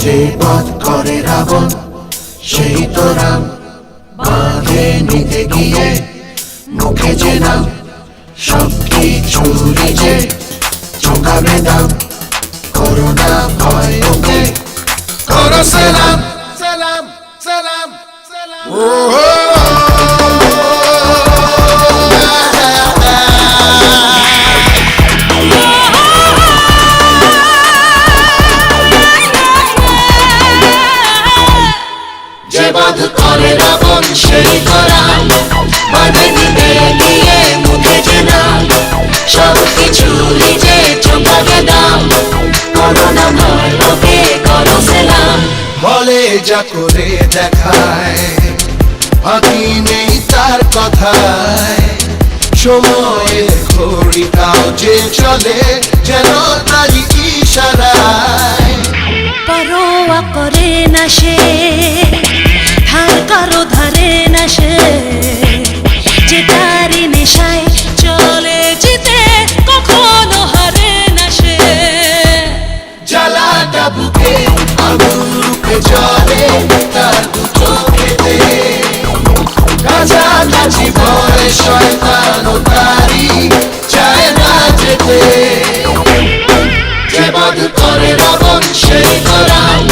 যে বধ করে রাবণ সেই তো রাম, বাঁধে নিতে গিয়ে মুখে যে নাম, সব কিছুরই যে চোখাবে দাম। করোনা ভয় ওকে করো সালাম সালাম সালাম সালাম। যে বধ করে রাবণ সেই তো রাম, বাঁধে নিতে গিয়ে মুখে যে নাম, সব কিছুরই যে চোখাবে দাম। করোনা ভয় ওকে করো সালাম। বলে যা করে দেখায়, বাকি নেই তার কথায়। সময়ের ঘড়িটাও যে চলে যেন তারই ইশারায়। পরোয়া করে না সে, ধার কারো ধারে না সে, যে তারি নেশায় চলে যেতে কখনো হারে না সে। জ্বালাটা বুকে আগুকে জলে তার দু চোখেতে, কাছাকাছি ভয় শয়তান ও তারি চায় না যেতে। যে বধ করে রাবণ সেই তো রাম,